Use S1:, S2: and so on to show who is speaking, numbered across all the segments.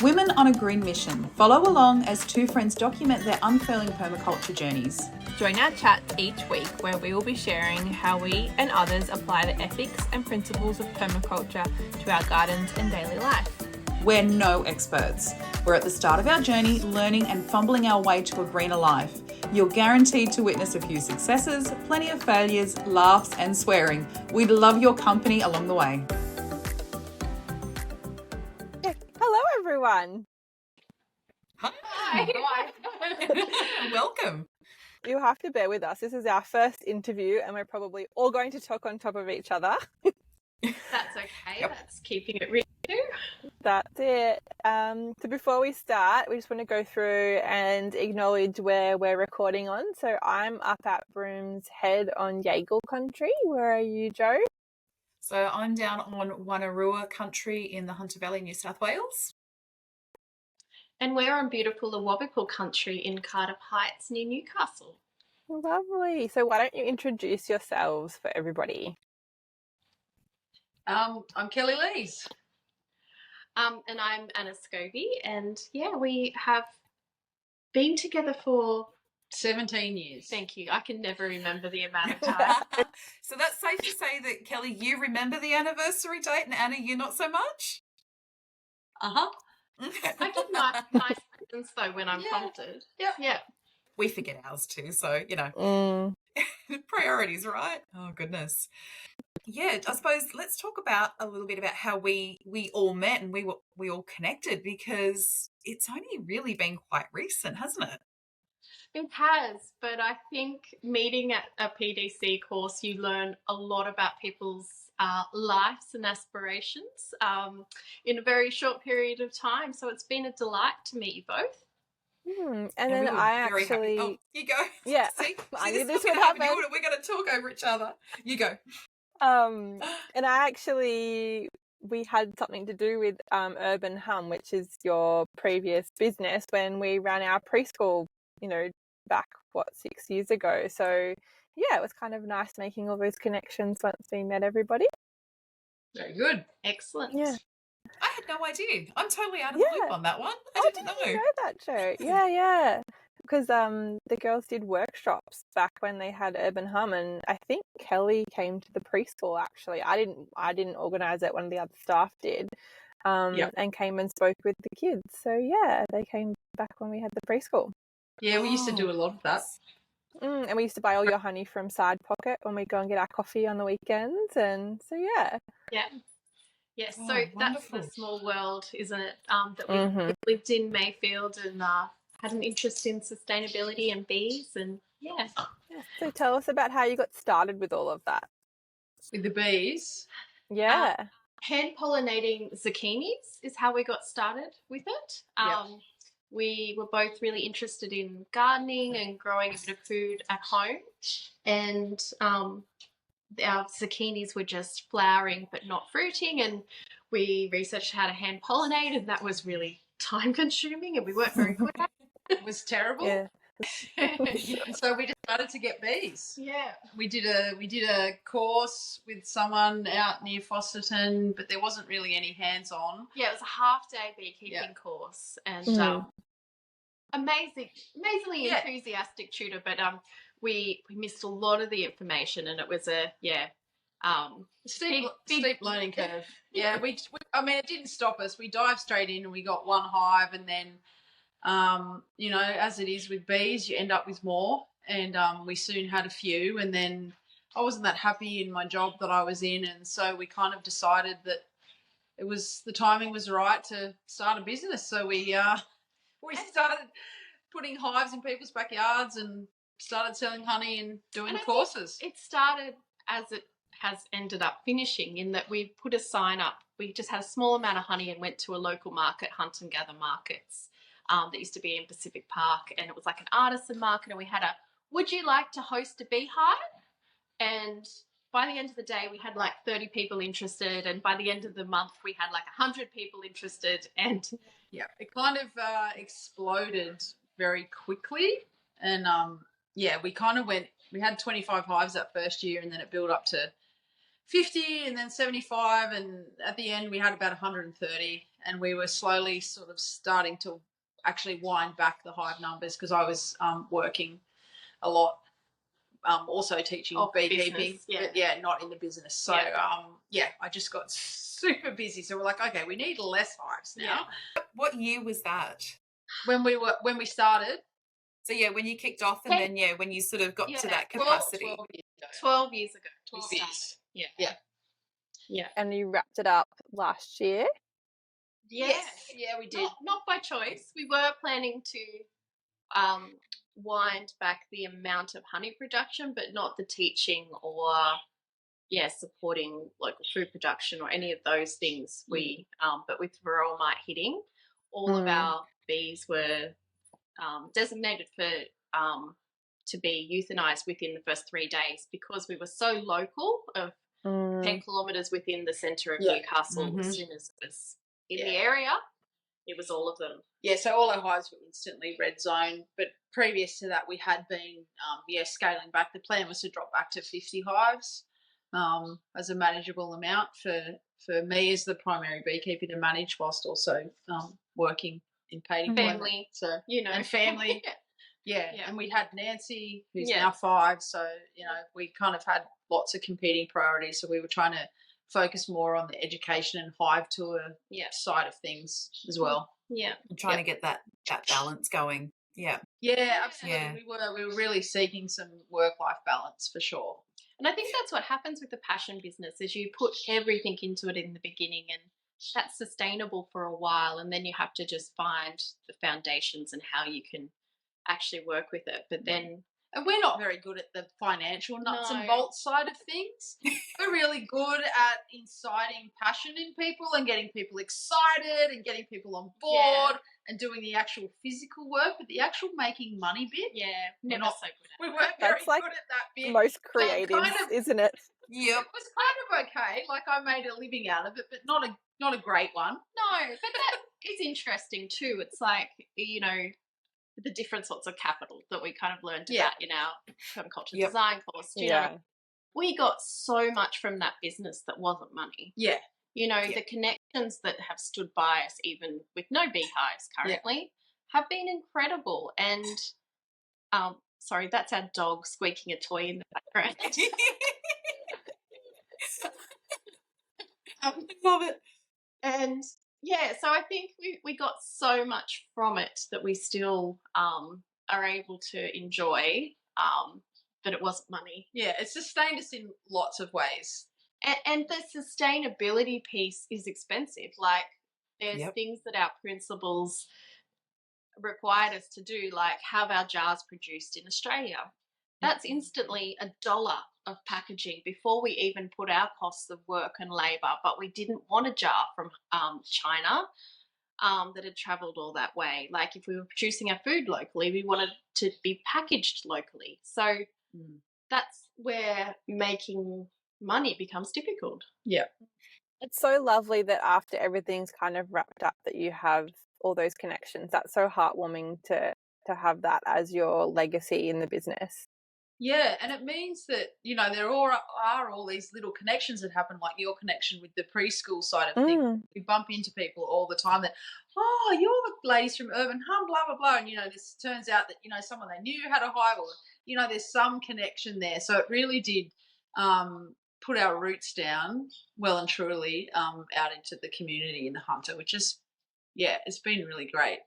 S1: Women on a Green Mission. Follow along as two friends document their unfurling permaculture journeys.
S2: Join our chats each week where we will be sharing how we and others apply the ethics and principles of permaculture to our gardens and daily life.
S1: We're no experts. We're at the start of our journey, learning and fumbling our way to a greener life. You're guaranteed to witness a few successes, plenty of failures, laughs and swearing. We'd love your company along the way.
S3: Hello, everyone.
S1: Hi. Welcome.
S3: You have to bear with us. This is our first interview and we're probably all going to talk on top of each other.
S2: That's okay. Yep. That's keeping it real.
S3: That's it. So before we start, we just want to go through and acknowledge where we're recording on. So I'm up at Broom's Head on Yagle country. Where are you, Joe?
S1: So I'm down on Wanarua country in the Hunter Valley, New South Wales.
S2: And we're on beautiful Awabakal country in Cardiff Heights near Newcastle.
S3: Lovely. So why don't you introduce yourselves for everybody?
S4: I'm Kelly Lees.
S2: And I'm Anna Scobie. And yeah, we have been together for
S4: 17 years.
S2: Thank you. I can never remember the amount of time.
S1: So that's safe to say that, Kelly, you remember the anniversary date and Anna, you not so much?
S4: Uh-huh.
S2: I give nice presents though when I'm prompted.
S4: Yep.
S2: Yeah.
S1: We forget ours too, so, you know, priorities, right? Oh, goodness. Yeah, I suppose let's talk about a little bit about how we all met and we all connected, because it's only really been quite recent, hasn't it?
S2: It has, but I think meeting at a PDC course, you learn a lot about people's lives and aspirations in a very short period of time. So it's been a delight to meet you both.
S3: And then I actually...
S1: Oh, you go.
S3: Yeah.
S1: See,
S3: I knew
S1: this
S3: this would happen.
S1: We're going to talk over each other. You go.
S3: And I actually... we had something to do with Urban Hum, which is your previous business, when we ran our preschool, you know, back, 6 years ago. So, yeah, it was kind of nice making all those connections once we met everybody.
S4: Very good.
S2: Excellent.
S3: Yeah.
S1: I had no idea. I'm totally out of the loop on that one. I didn't know.
S3: You know that, Joe? Yeah. Because the girls did workshops back when they had Urban Hum, and I think Kelly came to the preschool. Actually, I didn't organise it. One of the other staff did, and came and spoke with the kids. So yeah, they came back when we had the preschool.
S4: Yeah, we used to do a lot of that.
S3: And we used to buy all your honey from Side Pocket when we go and get our coffee on the weekends, and so yeah.
S2: Yes, so that's the small world, isn't it? That we lived in Mayfield and had an interest in sustainability and bees, and yeah.
S3: So tell us about how you got started with all of that.
S4: With the bees?
S3: Yeah.
S2: Hand pollinating zucchinis is how we got started with it. We were both really interested in gardening and growing a bit of food at home, and our zucchinis were just flowering but not fruiting, and we researched how to hand pollinate, and that was really time consuming and we weren't very good at it.
S4: It was terrible.
S3: Yeah.
S4: So we just started to get bees.
S2: Yeah.
S4: We did a course with someone out near Fosterton, but there wasn't really any hands-on.
S2: Yeah, it was a half-day beekeeping course, and amazingly enthusiastic tutor, but we missed a lot of the information, and it was a
S4: steep learning curve. Yeah, I mean, it didn't stop us. We dived straight in and we got one hive, and then you know, as it is with bees, you end up with more, and we soon had a few, and then I wasn't that happy in my job that I was in, and so we kind of decided that the timing was right to start a business. So we started putting hives in people's backyards and started selling honey and doing courses.
S2: It started as it has ended up finishing, in that we put a sign up. We just had a small amount of honey and went to a local market, hunt and gather markets, that used to be in Pacific Park, and it was like an artisan market, and we had would you like to host a beehive? And by the end of the day, we had like 30 people interested, and by the end of the month, we had like 100 people interested, and
S4: yeah, it kind of exploded very quickly, and we kind of we had 25 hives that first year, and then it built up to 50 and then 75, and at the end we had about 130, and we were slowly sort of starting to actually wind back the hive numbers because I was working a lot, also teaching beekeeping, but not in the business. So I just got super busy. So we're like, okay, we need less hives now.
S1: What year was that?
S4: When we started.
S1: So when you kicked off, and then when you sort of got to that capacity.
S2: 12 years ago.
S4: 12 years.
S2: Yeah.
S3: And you wrapped it up last year?
S2: Yes.
S4: Yeah, we did.
S2: Not by choice. We were planning to wind back the amount of honey production, but not the teaching or supporting local food production or any of those things. We but with varroa mite hitting, all of our bees were designated for to be euthanized within the first 3 days because we were so local of 10 kilometres within the centre of Newcastle. As soon as it was in the area, it was all of them.
S4: Yeah, so all our hives were instantly red zone, but previous to that we had been scaling back. The plan was to drop back to 50 hives as a manageable amount for me as the primary beekeeper to manage whilst also working in paid employment.
S2: Family,
S4: so and family. And we had Nancy, who's now 5, so we kind of had lots of competing priorities, so we were trying to focus more on the education and hive tour side of things as well.
S1: And trying to get that balance going.
S4: Absolutely. We were really seeking some work-life balance for sure.
S2: And I think that's what happens with the passion business is you put everything into it in the beginning, and that's sustainable for a while, and then you have to just find the foundations and how you can actually work with it. But then,
S4: and we're not very good at the financial nuts and bolts side of things. We're really good at inciting passion in people and getting people excited and getting people on board and doing the actual physical work, but the actual making money bit,
S2: we're not so good at.
S4: We weren't very good at that bit.
S3: Most creative, isn't it?
S4: Yep. It was kind of okay. Like I made a living out of it, but not a great one.
S2: No, but that is interesting too. It's like, the different sorts of capital that we kind of learned about in our permaculture design course. You know, we got so much from that business that wasn't money.
S4: Yeah.
S2: The connections that have stood by us, even with no beehives currently, have been incredible. And, sorry, that's our dog squeaking a toy in the background.
S1: I love it.
S2: And so I think we got so much from it that we still are able to enjoy, but it wasn't money.
S4: Yeah, it sustained us in lots of ways.
S2: And the sustainability piece is expensive. Like there's things that our principals required us to do, like have our jars produced in Australia. That's instantly $1 of packaging before we even put our costs of work and labour. But we didn't want a jar from China that had travelled all that way. Like if we were producing our food locally, we wanted to be packaged locally. So that's where making money becomes difficult.
S4: Yeah.
S3: It's so lovely that after everything's kind of wrapped up that you have all those connections. That's so heartwarming to have that as your legacy in the business.
S4: Yeah, and it means that, there are all these little connections that happen, like your connection with the preschool side of things. We bump into people all the time that, oh, you're the ladies from Urban Hum, blah, blah, blah. And, this turns out that, someone they knew had a hive or, there's some connection there. So it really did put our roots down well and truly out into the community in the Hunter, which is, it's been really great.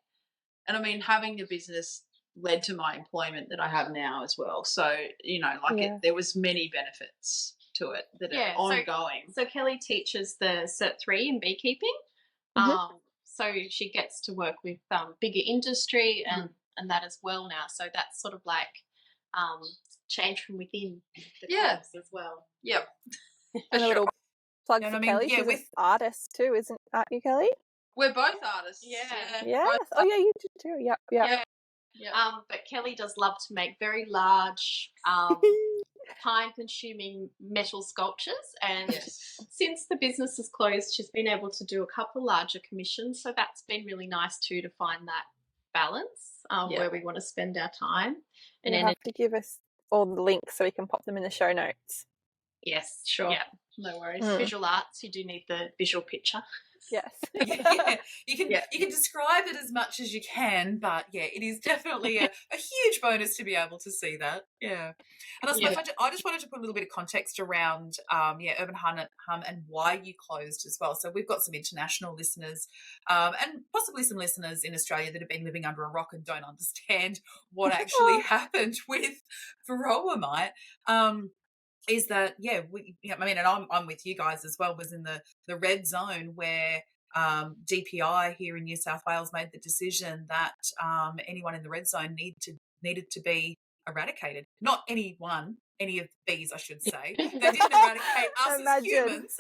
S4: And, I mean, having the business led to my employment that I have now as well. So, there was many benefits to it that are ongoing.
S2: So Kelly teaches the Cert 3 in beekeeping. So she gets to work with bigger industry and that as well now. So that's sort of like change from within the course as well.
S4: Yep.
S3: And a little plug for Kelly. She's an artist too, aren't you, Kelly?
S4: We're both artists.
S2: Yeah.
S3: Yes. Oh, yeah, you do too. Yep.
S2: Yeah. But Kelly does love to make very large, time-consuming metal sculptures. And since the business is closed, she's been able to do a couple larger commissions. So that's been really nice too to find that balance where we want to spend our time. And
S3: you have to give us all the links so we can pop them in the show notes.
S2: Yes, sure. Yeah. No worries. Visual arts, you do need the visual picture.
S3: Yes.
S1: Yeah, you can describe it as much as you can, but yeah, it is definitely a huge bonus to be able to see that. Yeah, and I suppose I just wanted to put a little bit of context around Urban Hum and why you closed as well. So we've got some international listeners and possibly some listeners in Australia that have been living under a rock and don't understand what actually happened with varroa mite. Is that and I'm with you guys as well, was in the red zone where DPI here in New South Wales made the decision that anyone in the red zone needed to be eradicated. Not any of the bees, I should say. They didn't eradicate us as humans.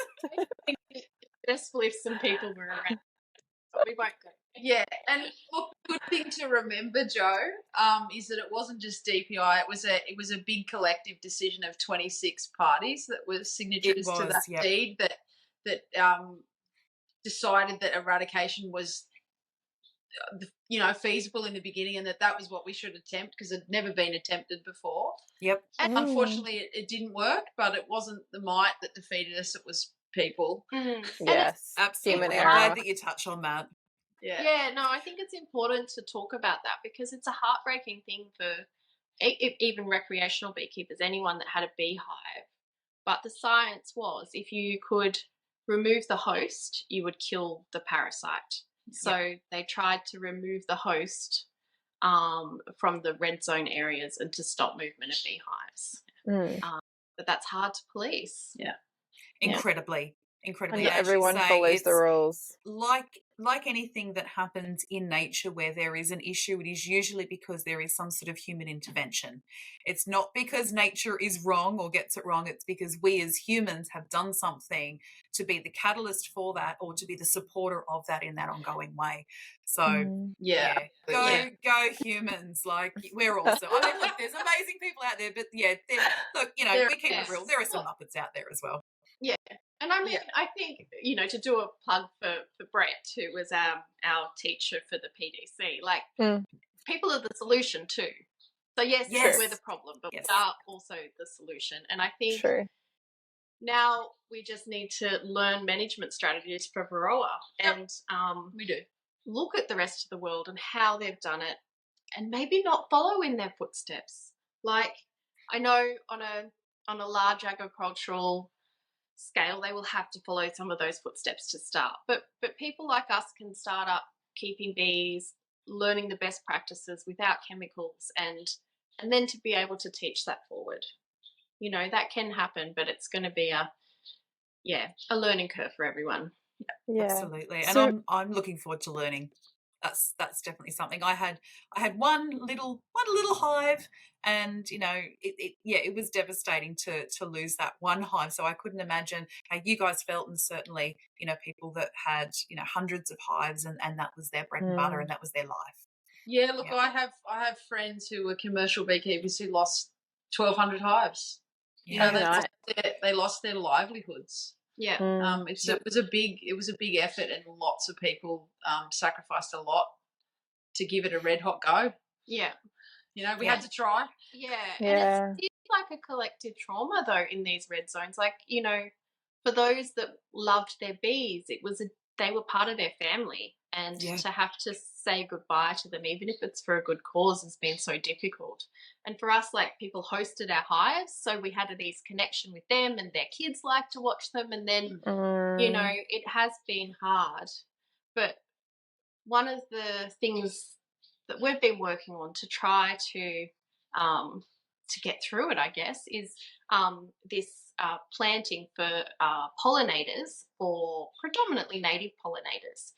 S2: Successful if some people were around, but we won't go.
S4: Yeah, and look, good thing to remember, Joe, is that it wasn't just DPI. It was a big collective decision of 26 parties that were signatories to that deed that decided that eradication was, feasible in the beginning, and that was what we should attempt because it had never been attempted before.
S1: Yep.
S4: And unfortunately, it didn't work, but it wasn't the mite that defeated us; it was people.
S3: Yes,
S1: absolutely.
S3: I'm
S1: glad that you touch on that.
S2: Yeah, no, I think it's important to talk about that because it's a heartbreaking thing for even recreational beekeepers, anyone that had a beehive. But the science was if you could remove the host, you would kill the parasite. So they tried to remove the host from the red zone areas and to stop movement of beehives. But that's hard to police.
S1: Yeah. Incredibly.
S3: And everyone follows the rules.
S1: Like anything that happens in nature where there is an issue, it is usually because there is some sort of human intervention. It's not because nature is wrong or gets it wrong. It's because we as humans have done something to be the catalyst for that or to be the supporter of that in that ongoing way. So, go humans. Like, we're awesome. I mean, look, there's amazing people out there, but we keep it real. There are some Muppets out there as well.
S2: Yeah. And I mean, I think, to do a plug for Brett, who was our teacher for the PDC, like, people are the solution too. So, yes, we're the problem, but we are also the solution. And I think now we just need to learn management strategies for varroa and
S4: we do
S2: look at the rest of the world and how they've done it and maybe not follow in their footsteps. Like, I know on a large agricultural scale, they will have to follow some of those footsteps to start. But people like us can start up keeping bees, learning the best practices without chemicals, and then to be able to teach that forward. That can happen, but it's going to be a learning curve for everyone.
S1: Yeah, absolutely. And I'm looking forward to learning. That's definitely something. I had one little hive, and it was devastating to lose that one hive. So I couldn't imagine how you guys felt, and certainly people that had hundreds of hives, and that was their bread and butter, and that was their life.
S4: Yeah, look, I have friends who were commercial beekeepers who lost 1,200 hives. They lost their livelihoods.
S2: Yeah.
S4: It was a big effort, and lots of people sacrificed a lot to give it a red hot go.
S2: Yeah.
S4: We had to try.
S2: Yeah. And it's like a collective trauma though in these red zones. Like, for those that loved their bees, they were part of their family, and to have to say goodbye to them, even if it's for a good cause, has been so difficult. And for us, like, people hosted our hives, so we had these connection with them, and their kids like to watch them, and then it has been hard. But one of the things that we've been working on to try to get through it, I guess, is this planting for pollinators, for predominantly native pollinators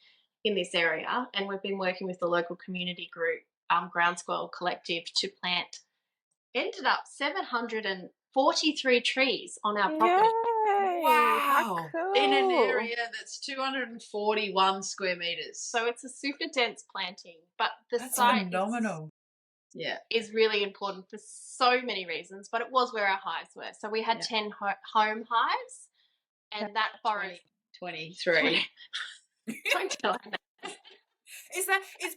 S2: in this area. And we've been working with the local community group, Groundswell Collective, to plant, ended up 743 trees on our property.
S3: Yay!
S1: Wow.
S3: Cool.
S4: In an area that's 241 square metres.
S2: So it's a super dense planting, but
S1: That's
S2: site
S1: phenomenal.
S2: is really important for so many reasons, but it was where our hives were. So we had 10 home hives, and that forest
S4: 23.
S2: Don't tell her.
S1: Is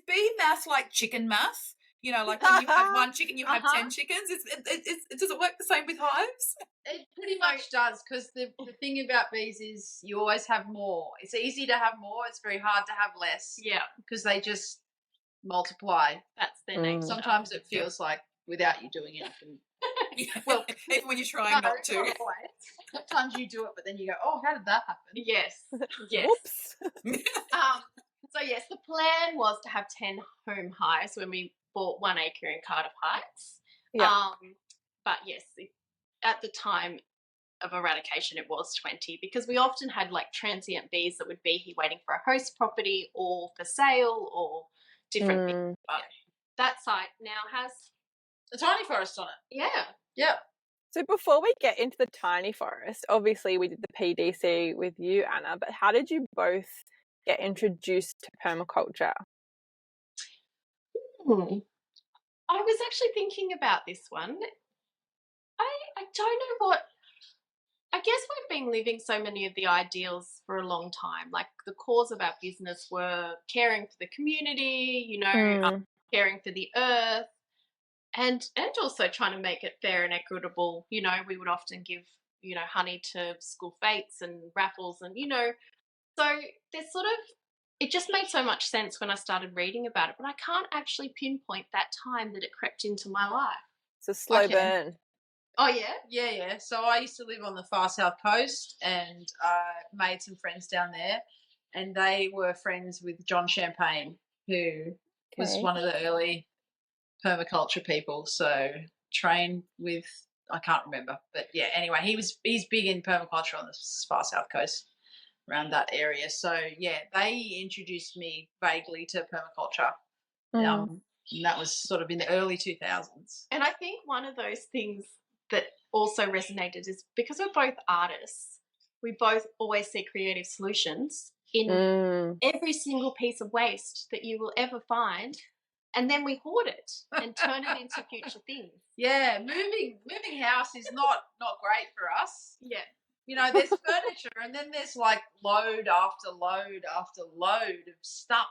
S1: bee math like chicken math? You know, like when you have one chicken, you have
S2: Uh-huh.
S1: 10 chickens. Does it work the same with hives?
S4: It pretty much does, because the thing about bees is you always have more. It's easy to have more. It's very hard to have less.
S2: Yeah,
S4: because they just multiply.
S2: that's their nature.
S4: Sometimes it feels like without you doing anything.
S1: Well, even when you're trying not to.
S4: always. Sometimes you do it, but then you go, "Oh, how did that happen?"
S2: Yes, yes.
S3: Whoops.
S2: So yes, the plan was to have 10 home hives when we bought 1 acre in Cardiff Heights.
S3: Yeah.
S2: But yes, at the time of eradication, it was 20, because we often had like transient bees that would be here waiting for a host property or for sale or different bees. But that site now has
S4: a tiny forest on it.
S2: Yeah.
S4: Yeah.
S3: So before we get into the tiny forest, obviously we did the PDC with you, Anna, but how did you both get introduced to permaculture?
S2: I was actually thinking about this one. I don't know what. I guess we've been living so many of the ideals for a long time. Like the cause of our business were caring for the community, you know, caring for the earth, and also trying to make it fair and equitable. You know, we would often give, you know, honey to school fetes and raffles, and you know, so there's sort of, it just made so much sense when I started reading about it, but I can't actually pinpoint that time that it crept into my life.
S3: It's a slow burn.
S2: Oh, yeah?
S4: Yeah. So I used to live on the far south coast and made some friends down there, and they were friends with John Champagne, who was one of the early permaculture people. So trained with, I can't remember, but yeah, anyway, he's big in permaculture on the far south coast, around that area. So yeah, they introduced me vaguely to permaculture. And that was sort of in the early 2000s.
S2: And I think one of those things that also resonated is because we're both artists, we both always see creative solutions in every single piece of waste that you will ever find, and then we hoard it and turn it into future things.
S4: Yeah, moving house is not great for us.
S2: Yeah.
S4: You know, there's furniture and then there's like load after load after load of stuff.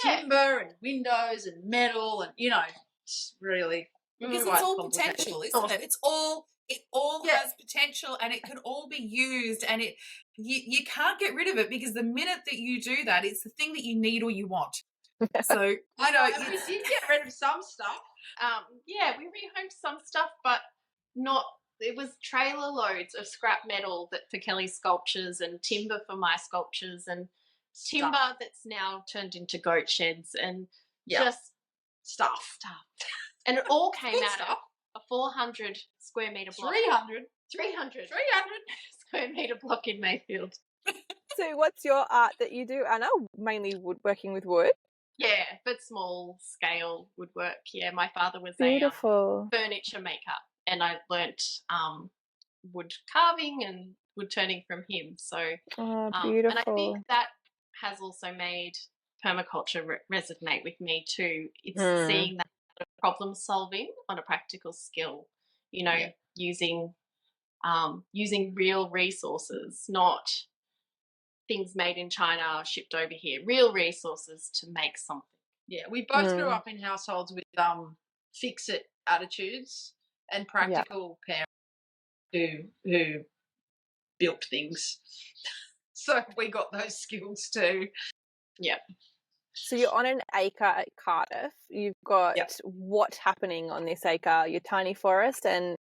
S4: Timber and windows and metal, and you know, it's really
S1: because it's all potential, isn't it? It all has potential, and it can all be used, and you can't get rid of it, because the minute that you do that, it's the thing that you need or you want. So you know,
S4: we did get rid of some stuff.
S2: Yeah, we rehomed some stuff, but not. It was trailer loads of scrap metal for Kelly's sculptures, and timber for my sculptures, and timber that's now turned into goat sheds, and just stuff. And it all came out of a 400 square metre block. 300 square metre block in Mayfield.
S3: So what's your art that you do, Anna? Mainly working with wood?
S2: Yeah, but small scale woodwork. Yeah, my father was
S3: beautiful
S2: a furniture maker, and I learnt wood carving and wood turning from him. So,
S3: beautiful.
S2: And I think that has also made permaculture resonate with me too. It's seeing that problem solving on a practical skill, you know, using real resources, not things made in China shipped over here, real resources to make something.
S4: Yeah, we both grew up in households with fix-it attitudes and practical parents who built things. So we got those skills too. Yeah.
S3: So you're on an acre at Cardiff. You've got what's happening on this acre, your tiny forest, and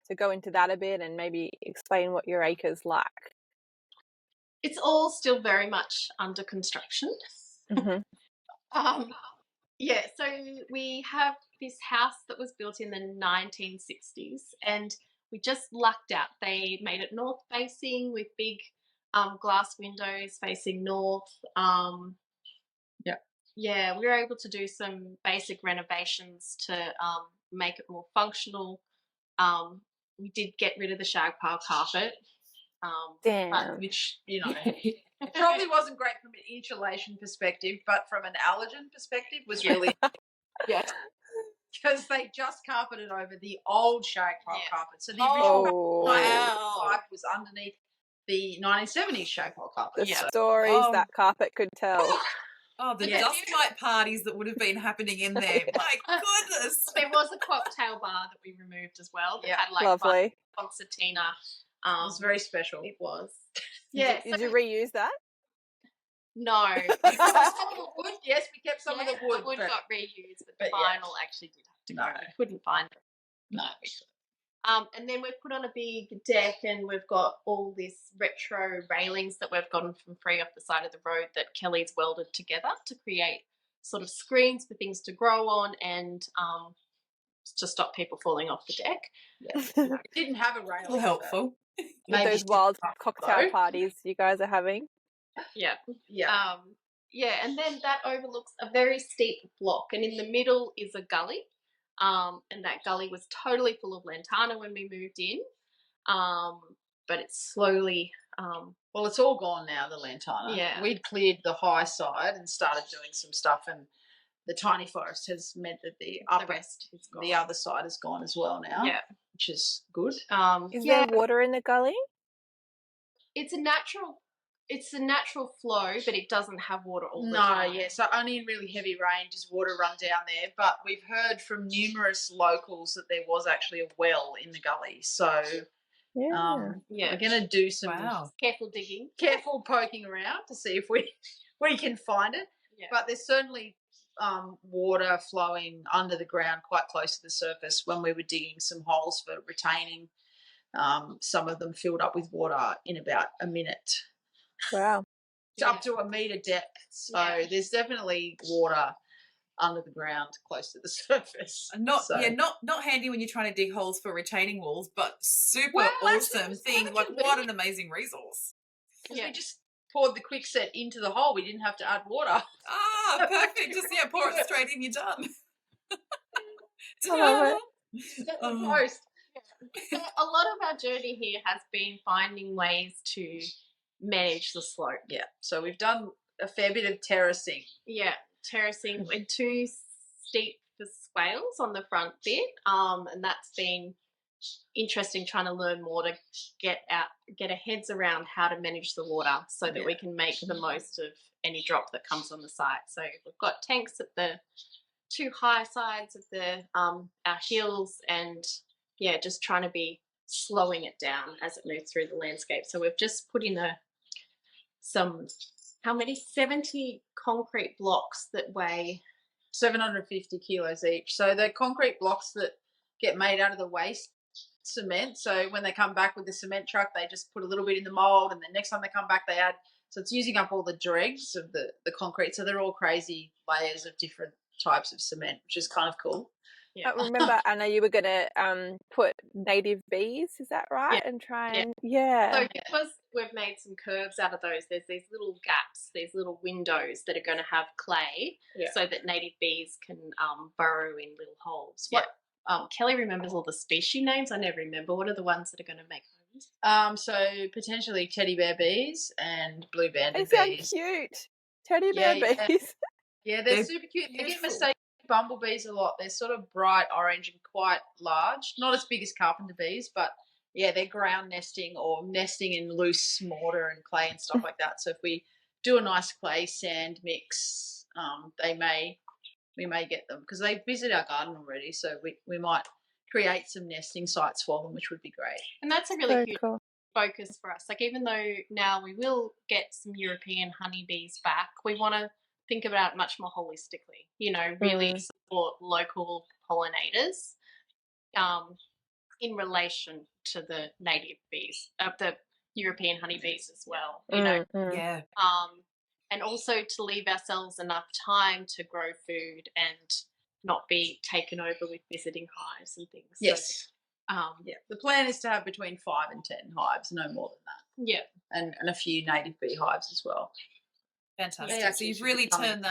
S3: so go into that a bit and maybe explain what your acre's like.
S2: It's all still very much under construction. Yeah, so we have this house that was built in the 1960s, and we just lucked out. They made it north facing with big glass windows facing north. Yeah, we were able to do some basic renovations to make it more functional. We did get rid of the shag pile carpet.
S4: Which, you know, it probably wasn't great from an insulation perspective, but from an allergen perspective was really because they just carpeted over the old shag pile carpet. So the original pipe was underneath the 1970s shag pile carpet.
S3: The stories that carpet could tell.
S1: Oh, the
S4: Yeah.
S1: dust mite parties that would have been happening in there. My goodness.
S2: There was a cocktail bar that we removed as well that
S4: Yeah.
S2: had like
S3: Lovely.
S2: concertina.
S4: It was very special.
S2: It was.
S3: Did you reuse that?
S2: No.
S4: Some of the wood, yes, we kept some of the wood.
S2: The wood
S4: but
S2: got reused, but the
S4: but yeah.
S2: vinyl actually did have to go.
S4: No.
S2: We couldn't find it.
S4: No.
S2: And then we've put on a big deck and we've got all this retro railings that we've gotten from free off the side of the road that Kelly's welded together to create sort of screens for things to grow on and to stop people falling off the deck.
S4: Yeah. It didn't have a railing.
S1: Well, helpful.
S3: With
S4: Maybe
S3: those
S4: it's
S3: wild
S4: just
S3: cocktail
S4: though.
S3: parties you guys are having.
S2: Yeah.
S4: Yeah.
S2: Yeah, and then that overlooks a very steep block, and in the middle is a gully. And that gully was totally full of lantana when we moved in, but it's slowly.
S4: Well, it's all gone now, the lantana.
S2: Yeah.
S4: We'd cleared the high side and started doing some stuff, and the tiny forest has meant that the
S2: rest is gone.
S4: the other side is gone as well now.
S2: Yeah.
S4: Which is good.
S3: Is there water in the gully?
S2: It's a natural flow, but it doesn't have water all the time.
S4: Yeah, so only in really heavy rain does water run down there. But we've heard from numerous locals that there was actually a well in the gully. So
S3: Yeah.
S2: Yeah.
S4: we're going to do some
S2: Careful digging.
S4: careful poking around to see if we can find it.
S2: Yeah.
S4: But there's certainly water flowing under the ground quite close to the surface. When we were digging some holes for retaining, some of them filled up with water in about a minute.
S3: Wow.
S4: It's up to a metre depth. So there's definitely water under the ground close to the surface.
S1: Not handy when you're trying to dig holes for retaining walls, but super awesome thing. Like, what an amazing resource.
S4: We just poured the quickset into the hole. We didn't have to add water.
S1: Ah, perfect. Just pour it straight in, you're done.
S3: I love
S4: Most.
S2: So a lot of our journey here has been finding ways to manage the slope.
S4: Yeah. So we've done a fair bit of terracing.
S2: Yeah, terracing with too steep for swales on the front bit, and that's been interesting trying to learn more to get our heads around how to manage the water so that we can make the most of any drop that comes on the site. So we've got tanks at the two high sides of the our hills, and just trying to be slowing it down as it moves through the landscape. So we've just put in 70 concrete blocks that weigh
S4: 750 kilos each. So the concrete blocks that get made out of the waste cement. So when they come back with the cement truck, they just put a little bit in the mold, and the next time they come back, they add. So it's using up all the dregs of the concrete. So they're all crazy layers of different types of cement, which is kind of cool.
S2: Yeah.
S3: Remember, Anna, you were going to put native bees, is that right?
S2: Yeah.
S3: And try and,
S2: So because we've made some curves out of those, there's these little gaps, these little windows that are going to have clay so that native bees can burrow in little holes. What Kelly remembers all the species names. I never remember. What are the ones that are going to make homes?
S4: So potentially teddy bear bees and blue banded
S3: they sound
S4: bees.
S3: cute. Teddy bear bees.
S4: Yeah, they're super cute. They get mistaken with bumblebees a lot. They're sort of bright orange and quite large. Not as big as carpenter bees, but they're ground nesting or nesting in loose mortar and clay and stuff like that. So if we do a nice clay sand mix, we may get them because they visit our garden already. So we might create some nesting sites for them, which would be great.
S2: And that's a really cute focus for us. Like, even though now we will get some European honeybees back, we want to think about it much more holistically, really support local pollinators in relation to the native bees, the European honeybees as well,
S1: Yeah.
S2: And also to leave ourselves enough time to grow food and not be taken over with visiting hives and things.
S4: Yes.
S2: So,
S4: the plan is to have between 5 and 10 hives, no more than that.
S2: Yeah.
S4: And a few native bee hives as well.
S1: Fantastic. So you've really turned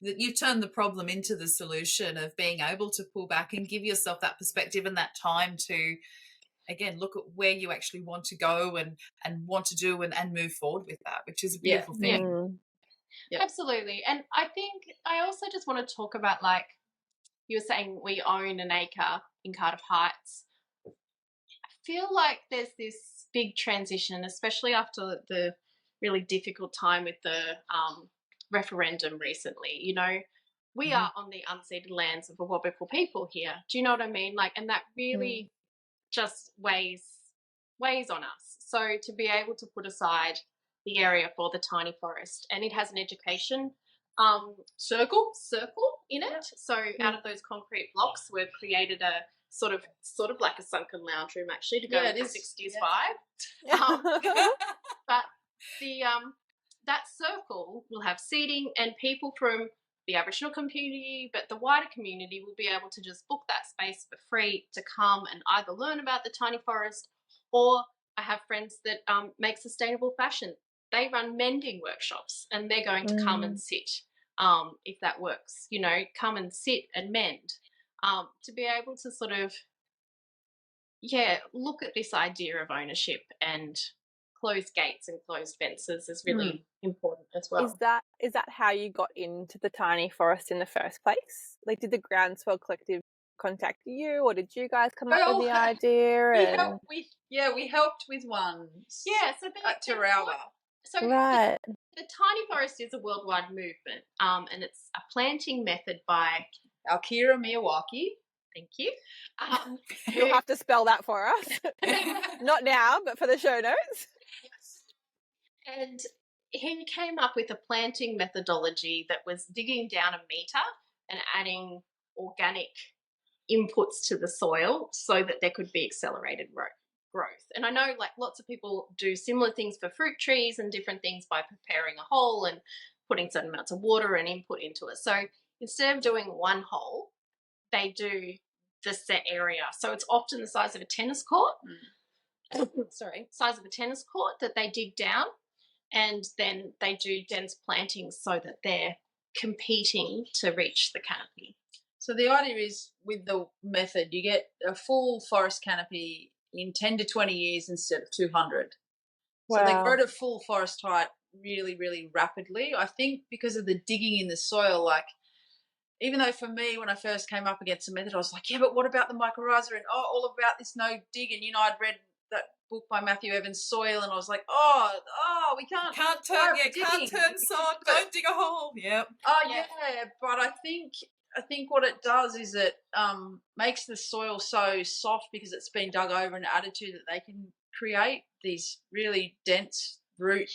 S1: you've turned the problem into the solution of being able to pull back and give yourself that perspective and that time to, again, look at where you actually want to go and want to do and move forward with that, which is a beautiful thing.
S2: Yep. Absolutely. And I think I also just want to talk about, like you were saying, we own an acre in Cardiff Heights. I feel like there's this big transition, especially after the really difficult time with the referendum recently. You know, we are on the unceded lands of the Awabakal people here. Do you know what I mean? Like, and that really just weighs on us. So to be able to put aside the area for the tiny forest, and it has an education circle in it. So out of those concrete blocks, we've created a sort of like a sunken lounge room, actually, to go with the 60s vibe. But the that circle will have seating, and people from the Aboriginal community, but the wider community will be able to just book that space for free to come and either learn about the tiny forest, or I have friends that make sustainable fashion. They run mending workshops, and they're going to come and sit, if that works, you know, come and sit and mend, to be able to sort of, look at this idea of ownership, and closed gates and closed fences is really important as well.
S3: Is that how you got into the tiny forest in the first place? Like, did the Groundswell Collective contact you, or did you guys come up with the idea?
S4: We helped with one.
S2: Yeah, so
S4: at Tarawa.
S2: So
S3: right.
S2: The tiny forest is a worldwide movement, and it's a planting method by
S4: Akira Miyawaki.
S2: Thank you.
S3: You'll have to spell that for us. Not now, but for the show notes.
S2: And he came up with a planting methodology that was digging down a meter and adding organic inputs to the soil so that there could be accelerated growth. And I know, like, lots of people do similar things for fruit trees and different things by preparing a hole and putting certain amounts of water and input into it. So instead of doing one hole, they do the set area. So it's often the size of a tennis court. Size of a tennis court that they dig down, and then they do dense plantings so that they're competing to reach the canopy.
S4: So the idea is, with the method, you get a full forest canopy in 10 to 20 years instead of 200. Wow. So they grow to full forest height really, really rapidly. I think because of the digging in the soil, like, even though for me, when I first came up against the method, I was like, yeah, but what about the mycorrhiza, and all about this no dig. And, you know, I'd read that book by Mathew Evans, Soil, and I was like, we can't
S1: turn sod, don't dig a hole. Yep.
S4: But I think what it does is it makes the soil so soft because it's been dug over and added to, that they can create these really dense root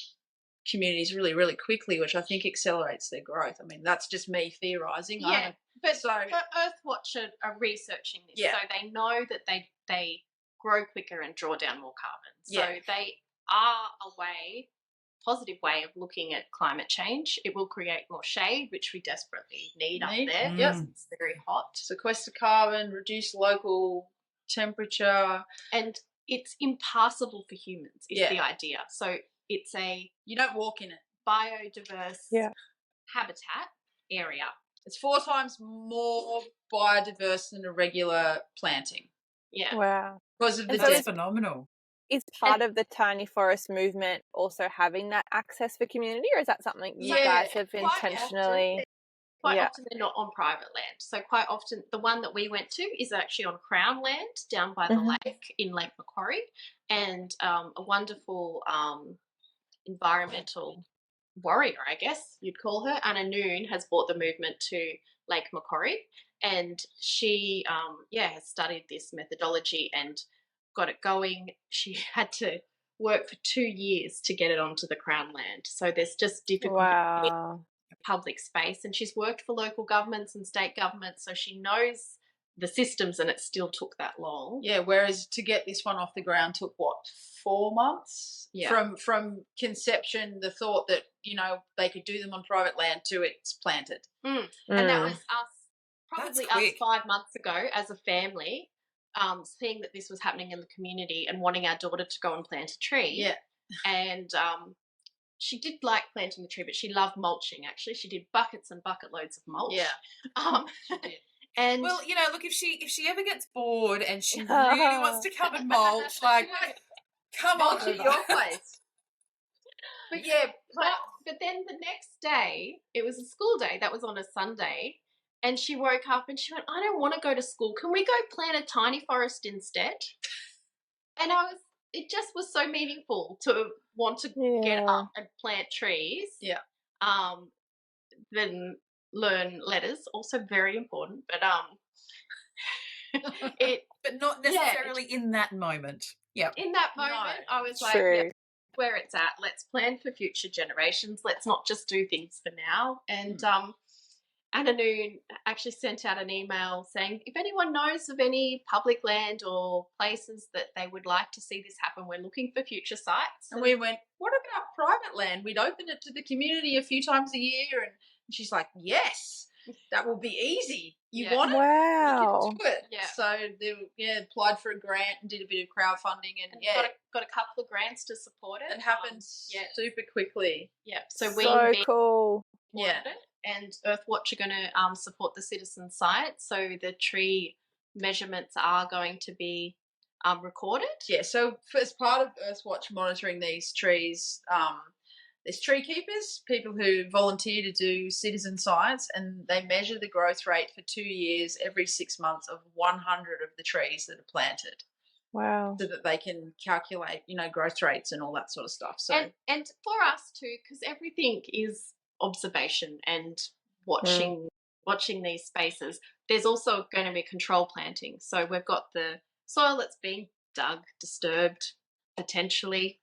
S4: communities really, really quickly, which I think accelerates their growth. I mean, that's just me theorising.
S2: Yeah, but Earthwatch are researching this, so they know that they grow quicker and draw down more carbon. So they are a positive way of looking at climate change. It will create more shade, which we desperately need up there. Yes, it's very hot.
S4: Sequester carbon, reduce local temperature.
S2: And it's impassable for humans is the idea. So it's
S4: you don't walk in it.
S2: Biodiverse habitat area.
S4: It's 4 times more biodiverse than a regular planting.
S2: Yeah.
S3: Wow.
S4: Because of the
S1: That's phenomenal.
S3: Is part of the tiny forest movement also having that access for community, or is that something you guys have intentionally?
S2: Quite often they're not on private land. So quite often the one that we went to is actually on Crown land down by the lake in Lake Macquarie, and a wonderful environmental warrior, I guess you'd call her, Anna Noon, has brought the movement to Lake Macquarie, and she has studied this methodology and got it going. She had to work for 2 years to get it onto the Crown land. So there's just difficulty with public space, and she's worked for local governments and state governments, so she knows the systems, and it still took that long.
S4: Yeah, whereas to get this one off the ground took 4 months? Yeah. From conception, the thought that, you know, they could do them on private land to it's planted.
S2: And that was us 5 months ago as a family, seeing that this was happening in the community and wanting our daughter to go and plant a tree.
S4: Yeah.
S2: And she did like planting the tree, but she loved mulching, actually. She did buckets and bucket loads of mulch.
S4: Yeah.
S2: She did. And
S1: well, you know, look, if she ever gets bored and she really wants to come and mulch, like, come on
S4: to your place.
S2: But but then the next day, it was a school day. That was on a Sunday. And she woke up and she went, I don't want to go to school. Can we go plant a tiny forest instead? And it just was so meaningful to want to get up and plant trees.
S4: Yeah.
S2: then learn letters. Also very important, but it
S1: But not necessarily in that moment. Yeah.
S2: in that
S4: No,
S2: moment I was like,
S3: True.
S2: yeah, where it's at. Let's plan for future generations. Let's not just do things for now. And Anna Noon actually sent out an email saying, if anyone knows of any public land or places that they would like to see this happen, we're looking for future sites.
S4: And we went, what about private land? We'd open it to the community a few times a year. And she's like, yes, that will be easy. You
S2: Yeah.
S4: want it?
S3: Wow.
S4: We can do it.
S2: Yeah.
S4: So they applied for a grant and did a bit of crowdfunding, and
S2: got a couple of grants to support it.
S4: it happened super quickly.
S2: Yeah. So
S3: So cool.
S2: supported it, and Earthwatch are going to support the citizen site. So the tree measurements are going to be recorded.
S4: Yeah, so as part of Earthwatch monitoring these trees, there's tree keepers, people who volunteer to do citizen science, and they measure the growth rate for 2 years every 6 months of 100 of the trees that are planted.
S3: Wow.
S4: So that they can calculate, growth rates and all that sort of stuff. So
S2: And for us too, because everything is observation and watching these spaces. There's also going to be control planting. So we've got the soil that's being dug, disturbed, potentially,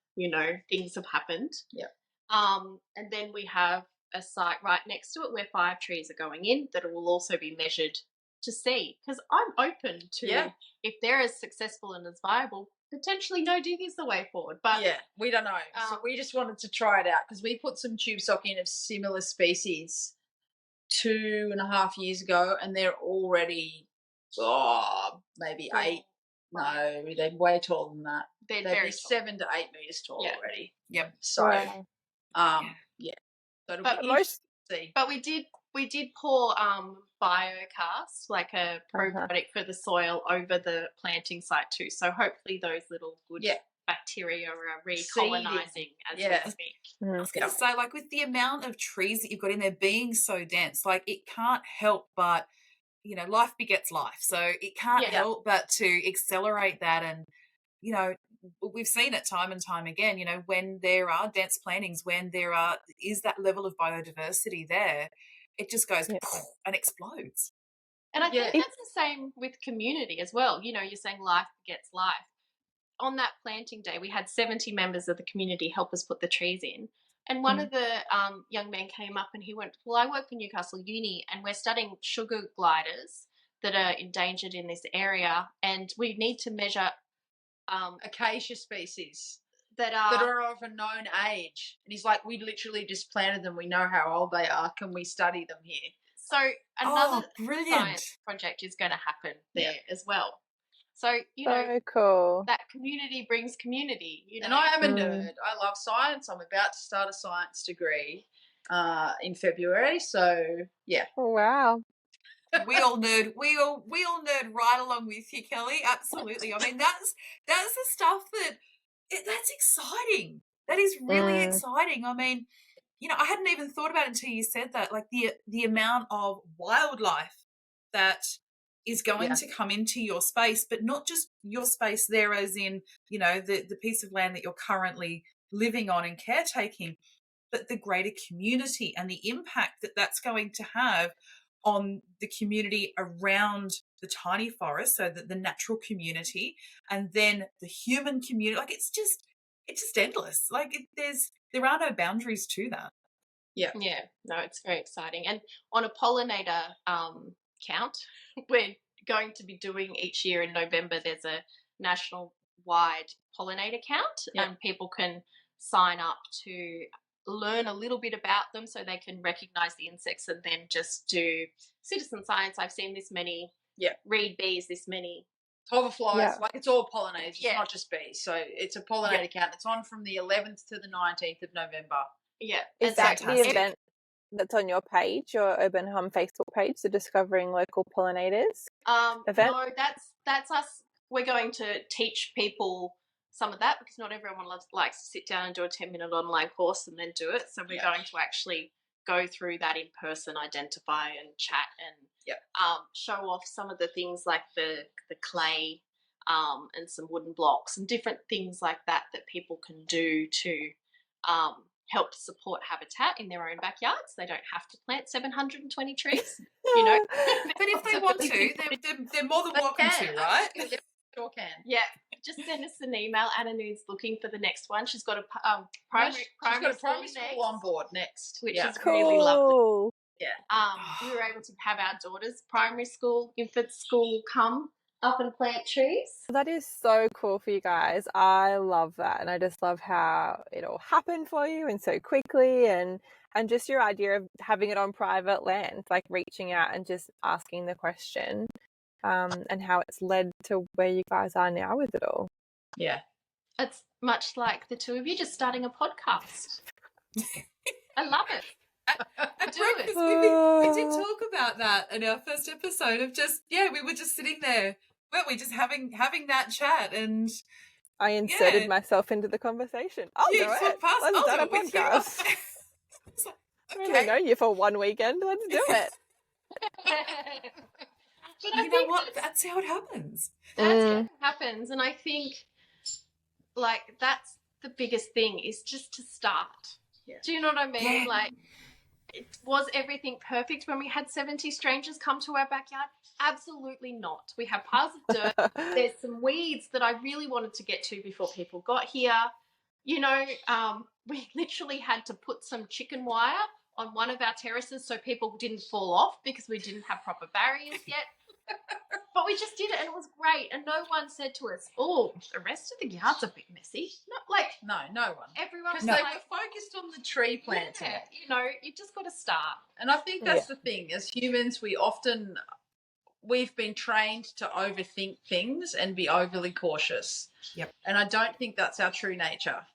S2: things have happened.
S4: Yeah.
S2: And then we have a site right next to it where 5 trees are going in that will also be measured to see. Because I'm open to, if they're as successful and as viable, potentially no dig is the way forward. But
S4: yeah, we don't know. So we just wanted to try it out because we put some tube stock in of similar species 2.5 years ago, and they're already maybe 8. No, they're way taller than that.
S2: They're
S4: They'd
S2: very
S4: be
S2: tall.
S4: 7 to 8 meters tall already.
S1: Yep.
S4: So,
S3: Wow.
S4: yeah. So it'll
S2: But
S4: be
S3: most
S4: interesting.
S2: But we did pour biocast, like a probiotic for the soil, over the planting site too. So hopefully those little good bacteria are recolonizing as we speak.
S1: I was going to say, like, with the amount of trees that you've got in there being so dense, like, it can't help but, life begets life. So it can't help but to accelerate that. And, we've seen it time and time again, when there are dense plantings, when is that level of biodiversity there, it just goes and explodes.
S2: And I think that's the same with community as well. You're saying life begets life. On that planting day, we had 70 members of the community help us put the trees in. And one of the young men came up and he went, well, I work for Newcastle Uni and we're studying sugar gliders that are endangered in this area, and we need to measure
S4: acacia species
S2: that
S4: are of a known age. And he's like, we literally just planted them. We know how old they are. Can we study them here?
S2: So another
S1: brilliant
S2: science project is going to happen there as well. So,
S3: so cool.
S2: That community brings community.
S4: And I am a nerd. I love science. I'm about to start a science degree in February. So, yeah.
S3: Oh, wow.
S1: We all nerd right along with you, Kelly. Absolutely. I mean, that's the stuff that's exciting. That is really exciting. I mean, I hadn't even thought about it until you said that, like the amount of wildlife that is going to come into your space, but not just your space there as in, the piece of land that you're currently living on and caretaking, but the greater community and the impact that that's going to have on the community around the tiny forest, so that the natural community, and then the human community. Like, it's just endless. Like, there are no boundaries to that.
S2: Yeah. No, it's very exciting. And on a pollinator count, we're going to be doing each year in November, there's a national wide pollinator count, and people can sign up to learn a little bit about them so they can recognize the insects and then just do citizen science. I've seen this many reed bees, this many
S4: hoverflies, like it's all pollinators, it's not just bees. So it's a pollinator count. It's on from the 11th to the 19th of November.
S2: Yeah.
S3: Is that the event that's on your page, your Urban Hum Facebook page, the Discovering Local Pollinators event?
S2: No, that's us. We're going to teach people some of that because not everyone likes to sit down and do a 10-minute online course and then do it. So we're going to actually go through that in person, identify and chat and show off some of the things like the clay and some wooden blocks and different things like that people can do to help support habitat in their own backyards. They don't have to plant 720 trees, you know.
S1: But if they want to, they're more than welcome to, right?
S4: They sure can.
S2: Yeah, just send us an email. Anna Nude's looking for the next one. She's got a
S4: She's got a primary
S2: school
S4: school on board next,
S2: which is
S3: Cool.
S2: really lovely.
S4: Yeah.
S2: We were able to have our daughter's primary school, infant school come up and plant trees.
S3: That is so cool for you guys. I love that. And I just love how it all happened for you and so quickly, and just your idea of having it on private land, like reaching out and just asking the question, and how it's led to where you guys are now with it all.
S4: Yeah.
S2: It's much like the two of you just starting a podcast. I love it.
S1: At
S2: Do
S1: breakfast,
S2: it.
S1: we did talk about that in our first episode of just, we were just sitting there, weren't we, just having that chat, and
S3: I inserted myself into the conversation. I'll do
S1: just
S3: it.
S1: walked past,
S3: Let's
S1: I'll
S3: start
S1: do
S3: a
S1: it with you.
S3: podcast.
S1: It's like,
S3: I've only known you for one weekend. Let's do it.
S2: But
S1: you know what? That's how it happens.
S2: That's how it happens. And I think, like, that's the biggest thing, is just to start.
S4: Yeah.
S2: Do you know what I mean?
S1: Yeah.
S2: Like, was everything perfect when we had 70 strangers come to our backyard? Absolutely not. We have piles of dirt. There's some weeds that I really wanted to get to before people got here. You know, we literally had to put some chicken wire on one of our terraces so people didn't fall off because we didn't have proper barriers yet. But we just did it, and it was great. And no one said to us, "Oh, the rest of the yard's a bit messy."
S4: No one.
S2: Everyone was
S4: Because they
S2: like,
S4: were focused on the tree planting.
S2: yeah, you know, you just got to start.
S4: And I think that's the thing. As humans, we've been trained to overthink things and be overly cautious.
S1: Yep.
S4: And I don't think that's our true nature.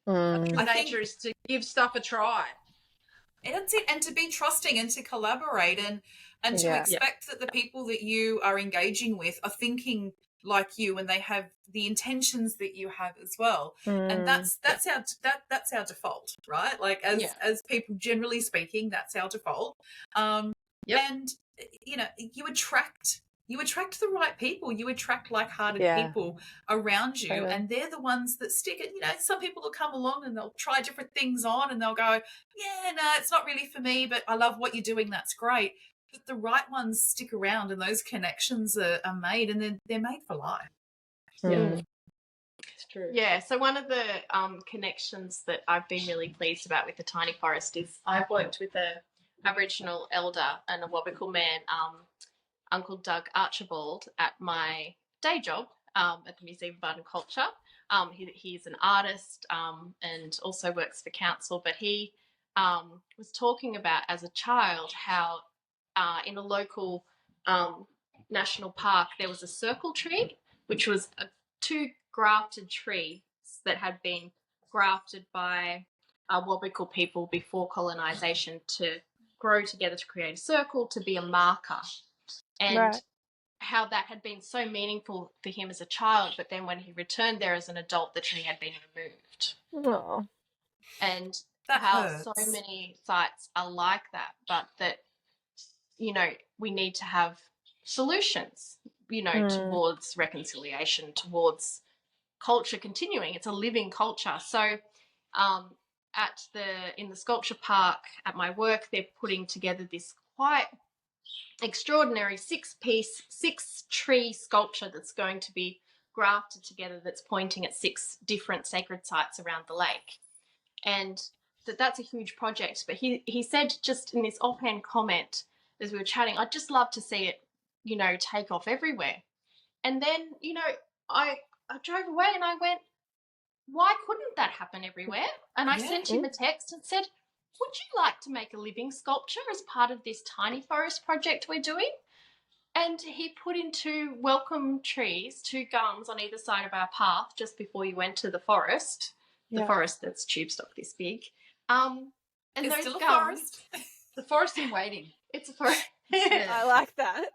S3: Mm.
S4: Our true nature is to give stuff a try.
S1: That's it, and to be trusting and to collaborate and to expect that the people that you are engaging with are thinking like you, and they have the intentions that you have as well. And that's our default, right? Like as people, generally speaking, that's our default. And you know, you attract the right people. You attract like-hearted people around you, and they're the ones that stick it. You know, some people will come along and they'll try different things on, and they'll go, "Yeah, no, it's not really for me, but I love what you're doing. That's great." But the right ones stick around, and those connections are made, and they're made for life.
S3: Yeah.
S4: It's true.
S2: Yeah, so one of the connections that I've been really pleased about with the Tiny Forest is I've worked with a Aboriginal elder and a Wabakal man, Uncle Doug Archibald, at my day job at the Museum of Art and Culture. He's an artist and also works for council, but he was talking about, as a child, how in a local national park there was a circle tree, which was two grafted trees that had been grafted by Wabakal people before colonisation to grow together to create a circle to be a marker. And how that had been so meaningful for him as a child, but then when he returned there as an adult, the tree had been removed.
S3: Oh.
S2: And
S1: That
S2: how
S1: hurts.
S2: so many sites are like that, but that, you know, we need to have solutions, you know, towards reconciliation, towards culture continuing. It's a living culture. So in the sculpture park at my work, they're putting together this quite extraordinary 6-tree sculpture that's going to be grafted together, that's pointing at 6 different sacred sites around the lake. And that's a huge project. But he said, just in this offhand comment as we were chatting, I'd just love to see it, you know, take off everywhere. And then, you know, I drove away and I went, why couldn't that happen everywhere? And I sent him a text and said, would you like to make a living sculpture as part of this Tiny Forest project we're doing? And he put in 2 welcome trees, 2 gums on either side of our path just before you went to the forest, the forest that's tube stock this big. And
S1: It's
S2: those
S1: still a
S2: gums,
S1: forest.
S4: The forest in waiting.
S2: it's a forest.
S3: I like that.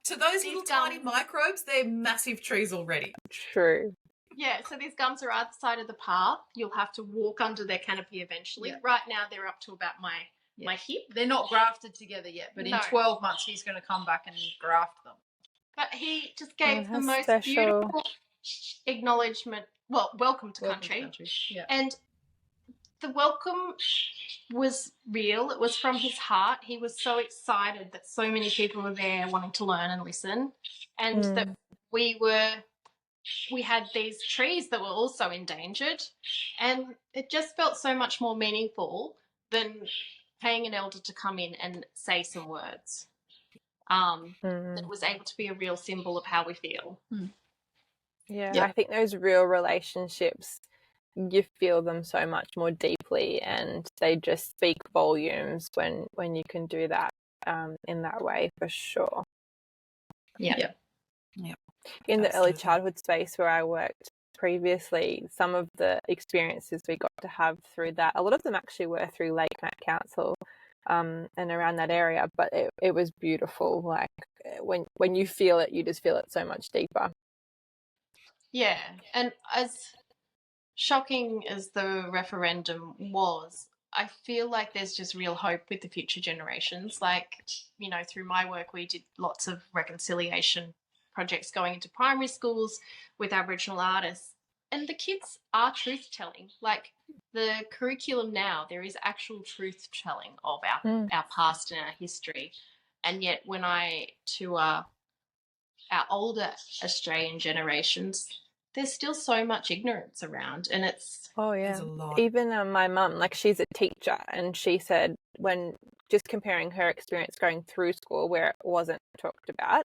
S1: To those
S2: These
S1: little tiny
S2: gums-
S1: microbes, they're massive trees already.
S3: True.
S2: Yeah, so these gums are either side of the path. You'll have to walk under their canopy eventually.
S4: Yeah.
S2: Right now they're up to about my hip.
S4: They're not grafted together yet, but
S2: No.
S4: in 12 months he's going to come back and graft them.
S2: But he just gave
S3: how
S2: the most
S3: special.
S2: beautiful acknowledgement. Well, welcome to
S4: Welcome
S2: country.
S4: Yeah.
S2: And the welcome was real. It was from his heart. He was so excited that so many people were there wanting to learn and listen, and that we had these trees that were also endangered, and it just felt so much more meaningful than paying an elder to come in and say some words. That was able to be a real symbol of how we feel.
S3: Yeah, I think those real relationships, you feel them so much more deeply, and they just speak volumes when you can do that in that way, for sure.
S2: Yeah.
S3: In the
S1: Absolutely.
S3: early childhood space where I worked previously, some of the experiences we got to have through that, a lot of them actually were through Lake Night Council and around that area, but it was beautiful. Like when you feel it, you just feel it so much deeper.
S2: Yeah, and as shocking as the referendum was, I feel like there's just real hope with the future generations. Like, you know, through my work, we did lots of reconciliation projects going into primary schools with Aboriginal artists, and the kids are truth telling. Like, the curriculum now, there is actual truth telling of our past and our history. And yet when I tour our older Australian generations, there's still so much ignorance around, and it's
S1: There's a lot.
S3: Even my mum, like, she's a teacher, and she said when just comparing her experience going through school where it wasn't talked about,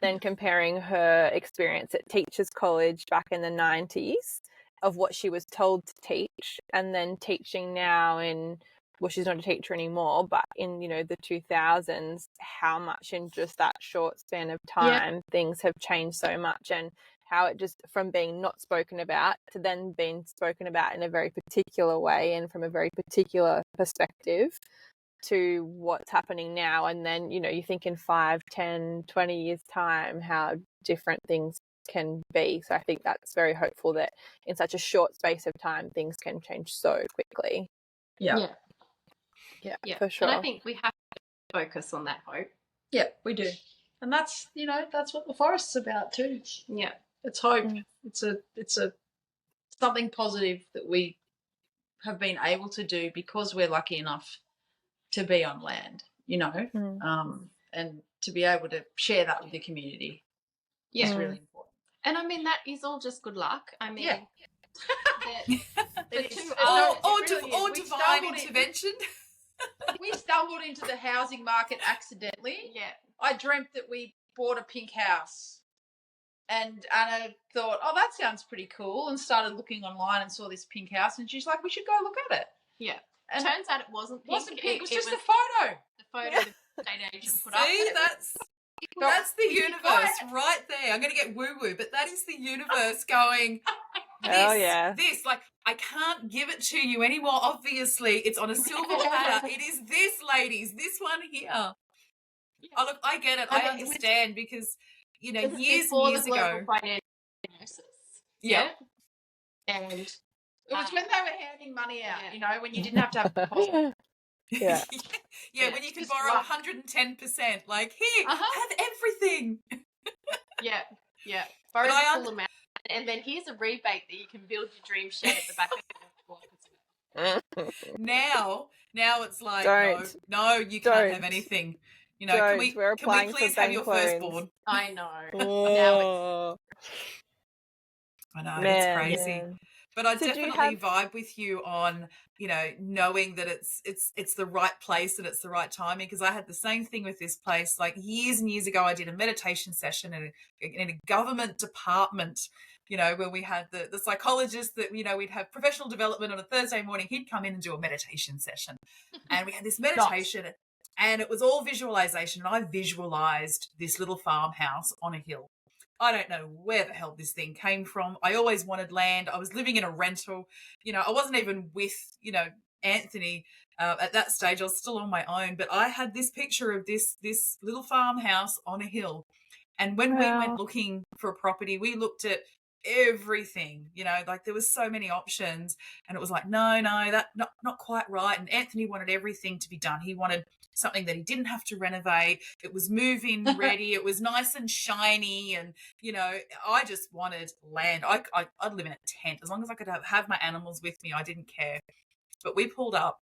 S3: then comparing her experience at Teachers College back in the 90s of what she was told to teach, and then teaching now in, well, she's not a teacher anymore, but in, you know, the 2000s, how much in just that short span of time things have changed so much, and how it just, from being not spoken about to then being spoken about in a very particular way and from a very particular perspective to what's happening now. And then, you know, you think in 5, 10, 20 years time how different things can be. So I think that's very hopeful that in such a short space of time things can change so quickly.
S2: yeah,
S3: for sure.
S2: And I think we have to focus on that hope.
S4: Yeah, we do. And that's, you know, that's what the forest's about too.
S2: Yeah.
S4: It's hope. It's a something positive that we have been able to do because we're lucky enough to be on land, you know, and to be able to share that with the community is really important.
S2: And I mean, that is all just good luck. I mean,
S1: or divine intervention.
S4: We stumbled into the housing market accidentally.
S2: Yeah.
S4: I dreamt that we bought a pink house. And Anna thought, oh, that sounds pretty cool, and started looking online and saw this pink house, and she's like, we should go look at it.
S2: Yeah.
S4: And
S2: turns out it wasn't pink.
S4: It was just a photo.
S2: The photo the estate agent put up.
S1: See, that's the universe right there. I'm going to get woo-woo, but that is the universe going, this, like, I can't give it to you anymore, obviously. It's on a silver platter. It is this, ladies, this one here. Oh, look, I get it. I understand because, you know, years and years ago.
S2: Financial diagnosis.
S1: Yeah.
S2: And
S4: it was when they were handing money out, you know, when you didn't have to have a deposit.
S1: When you could borrow 110%. Like, here, have everything.
S2: Yeah. Borrow the full amount. And then here's a rebate that you can build your dream shed at the back of the block.
S1: Now it's like, no, you can't have anything. You know, can we please have your firstborn?
S2: I know.
S1: I know, it's crazy. Man. But I definitely vibe with you on, you know, knowing that it's the right place and it's the right timing, because I had the same thing with this place. Like, years and years ago, I did a meditation session in a government department, you know, where we had the psychologist that, you know, we'd have professional development on a Thursday morning. He'd come in and do a meditation session. And we had this meditation and it was all visualization. And I visualized this little farmhouse on a hill. I don't know where the hell this thing came from. I always wanted land. I was living in a rental. You know, I wasn't even with, you know, Anthony at that stage. I was still on my own. But I had this picture of this little farmhouse on a hill. And when we went looking for a property, we looked at everything, you know, like there was so many options. And it was like, no, that not quite right. And Anthony wanted everything to be done. He wanted something that he didn't have to renovate. It was move-in ready. It was nice and shiny. And, you know, I just wanted land. I'd live in a tent. As long as I could have my animals with me, I didn't care. But we pulled up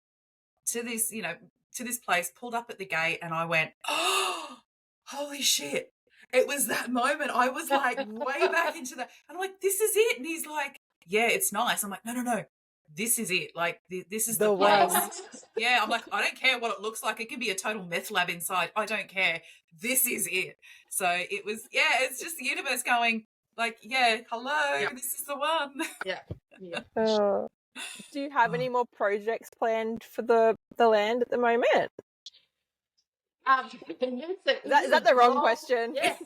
S1: to this, to this place, pulled up at the gate, and I went, oh, holy shit. It was that moment. I was like way back into that. And I'm like, this is it. And he's like, yeah, it's nice. I'm like, no. This is it. Like, this is the place.
S3: one.
S1: Yeah, I'm like, I don't care what it looks like. It could be a total meth lab inside. I don't care. This is it. So it was, it's just the universe going, like, yeah, hello, this is the one.
S4: Yeah.
S3: Do you have any more projects planned for the land at the moment? Is that the wrong question?
S4: Yes.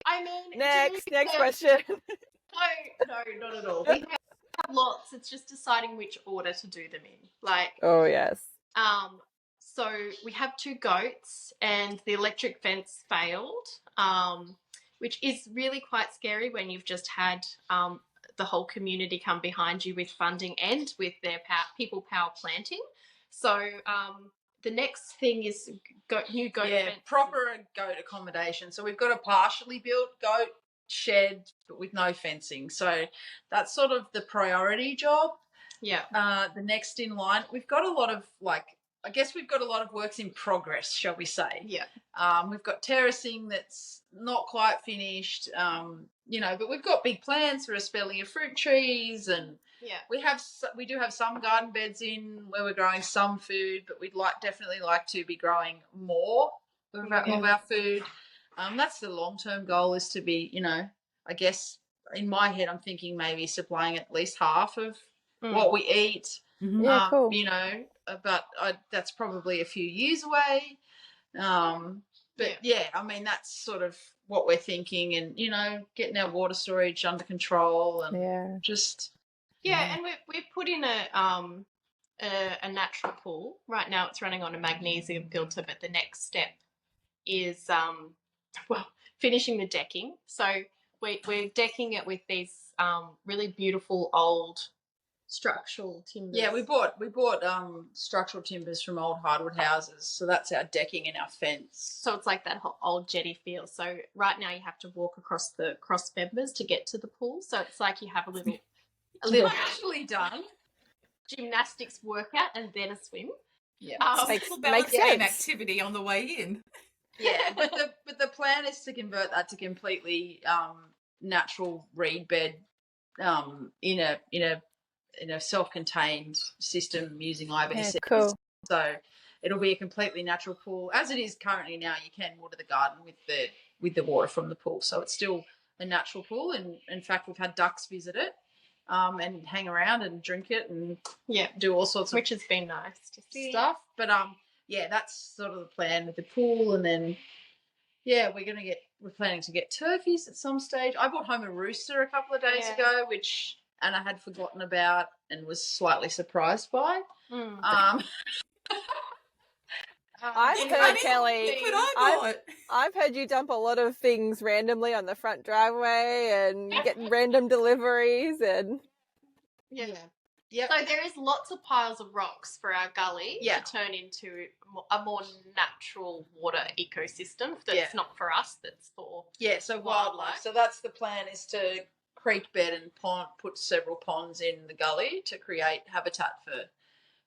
S2: I mean,
S3: next question.
S2: No, not at all. We have lots. It's just deciding which order to do them in. Like,
S3: oh yes.
S2: So we have 2 goats, and the electric fence failed, which is really quite scary when you've just had the whole community come behind you with funding and with their people power planting. So the next thing is new goat fence.
S4: Proper goat accommodation. So we've got a partially built goat shed but with no fencing. So that's sort of the priority job.
S2: Yeah.
S4: The next in line, we've got a lot of works in progress, shall we say.
S2: Yeah.
S4: We've got terracing that's not quite finished, but we've got big plans for a spelling of fruit trees, and we do have some garden beds in where we're growing some food, but we'd definitely like to be growing more of our food. That's the long-term goal, is to be, I guess in my head I'm thinking maybe supplying at least half of what we eat.
S3: Mm-hmm. Yeah, cool.
S4: But that's probably a few years away. I mean, that's sort of what we're thinking, and getting our water storage under control, and
S2: and we've put in a natural pool. Right now it's running on a magnesium filter, but the next step is finishing the decking. So we're decking it with these really beautiful old structural timbers.
S4: Yeah, we bought structural timbers from old hardwood houses, so that's our decking and our fence.
S2: So it's like that old jetty feel. So right now you have to walk across the cross members to get to the pool. So it's like you have a little
S4: actually done
S2: gymnastics workout and then a swim.
S1: Yeah,
S3: makes
S1: sense. Activity on the way in.
S4: Yeah, but the plan is to convert that to completely natural reed bed in a self-contained system using IBC.
S3: Yeah, cool.
S4: So it'll be a completely natural pool. As it is currently now, you can water the garden with the water from the pool. So it's still a natural pool, and in fact we've had ducks visit it and hang around and drink it and do all sorts of,
S2: which has been nice to see.
S4: Stuff. But that's sort of the plan with the pool, and then we're planning to get turkeys at some stage. I brought home a rooster a couple of days ago, which Anna had forgotten about and was slightly surprised by.
S3: I've heard, Kelly, I've heard you dump a lot of things randomly on the front driveway and get random deliveries and
S2: Yep. So there is lots of piles of rocks for our gully to turn into a more natural water ecosystem that's not for us, that's for
S4: wildlife. So that's the plan, is to creek bed and put several ponds in the gully to create habitat for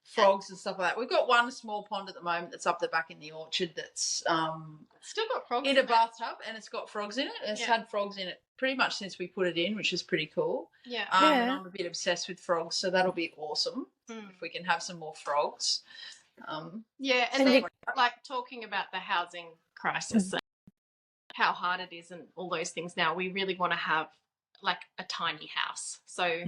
S4: frogs and stuff like that. We've got one small pond at the moment that's up the back in the orchard that's
S2: still got frogs
S4: in a bathtub, and it's got frogs in it. It's had frogs in it pretty much since we put it in, which is pretty cool. And I'm a bit obsessed with frogs, so that'll be awesome if we can have some more frogs.
S2: And then, like, talking about the housing crisis and how hard it is and all those things now, we really want to have like a tiny house. So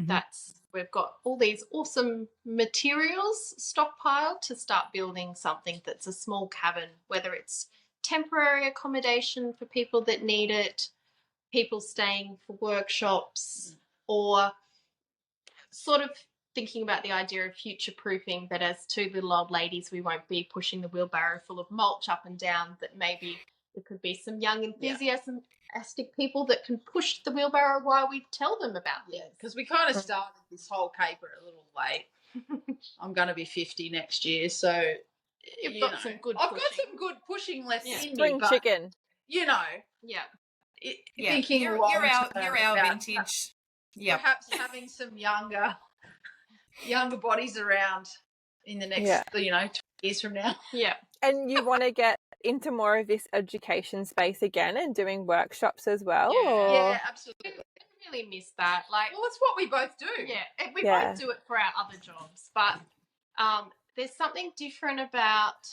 S2: we've got all these awesome materials stockpiled to start building something that's a small cabin, whether it's temporary accommodation for people that need it, people staying for workshops, or sort of thinking about the idea of future-proofing, that as 2 little old ladies we won't be pushing the wheelbarrow full of mulch up and down, that maybe there could be some young enthusiastic people that can push the wheelbarrow while we tell them about it.
S4: Yeah, because we kind of started this whole caper a little late. I'm going to be 50 next year, so
S2: I've got some good
S4: pushing left in me.
S3: Spring chicken.
S4: Thinking
S1: you're our vintage.
S4: Perhaps having some younger younger bodies around in the next, 20 years from now.
S2: Yeah.
S3: And you want to get into more of this education space again and doing workshops as well?
S2: Yeah.
S3: Or?
S4: Yeah, absolutely.
S2: I really miss that. Like,
S4: Well, it's what we both do.
S2: yeah, and we
S3: Yeah.
S2: both do it for our other jobs, but there's something different about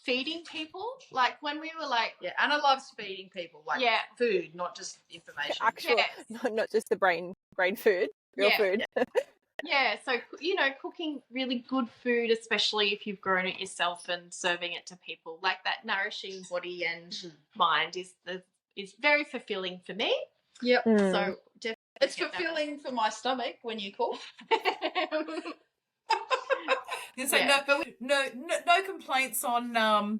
S2: feeding people. Like when we were like,
S4: Yeah, Anna loves feeding people, like food, not just information.
S3: Actual, not just the brain food, real food.
S2: Yeah, so, cooking really good food, especially if you've grown it yourself and serving it to people, like that nourishing body and mind is very fulfilling for me.
S4: Yep.
S2: So definitely
S4: it's fulfilling for my stomach when you cook.
S1: So no complaints on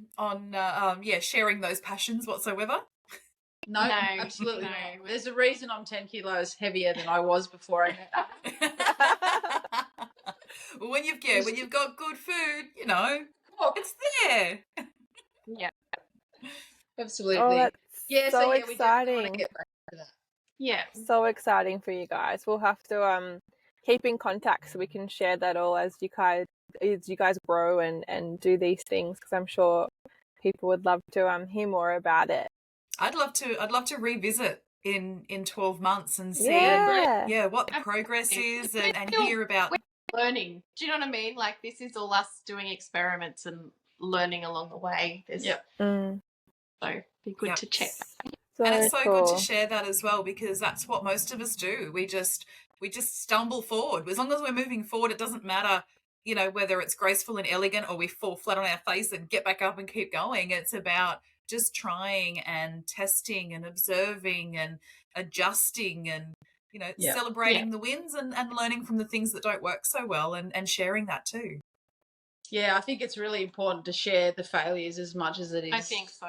S1: sharing those passions whatsoever.
S4: No, absolutely not. There's a reason I'm 10 kilos heavier than I was before I met Anna.
S1: Well, when you've got good food, it's there.
S2: Yeah,
S4: absolutely.
S3: Oh, that's so
S4: we
S3: exciting.
S4: definitely want to get back to that.
S2: Yeah,
S3: so exciting for you guys. We'll have to keep in contact so we can share that all as you guys grow and do these things, because I'm sure people would love to hear more about it.
S1: I'd love to revisit in 12 months and see what the progress is and hear about
S2: learning. Do you know what I mean? Like, this is all us doing experiments and learning along the way. So be good to check.
S1: And it's so good to share that as well, because that's what most of us do. We just stumble forward. As long as we're moving forward, it doesn't matter, whether it's graceful and elegant or we fall flat on our face and get back up and keep going. It's about just trying and testing and observing and adjusting and, celebrating the wins and learning from the things that don't work so well and sharing that too.
S4: Yeah, I think it's really important to share the failures as much as it is.
S2: I think so.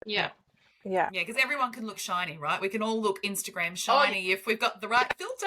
S3: Yeah.
S1: Yeah, because everyone can look shiny, right? We can all look Instagram shiny if we've got the right filter.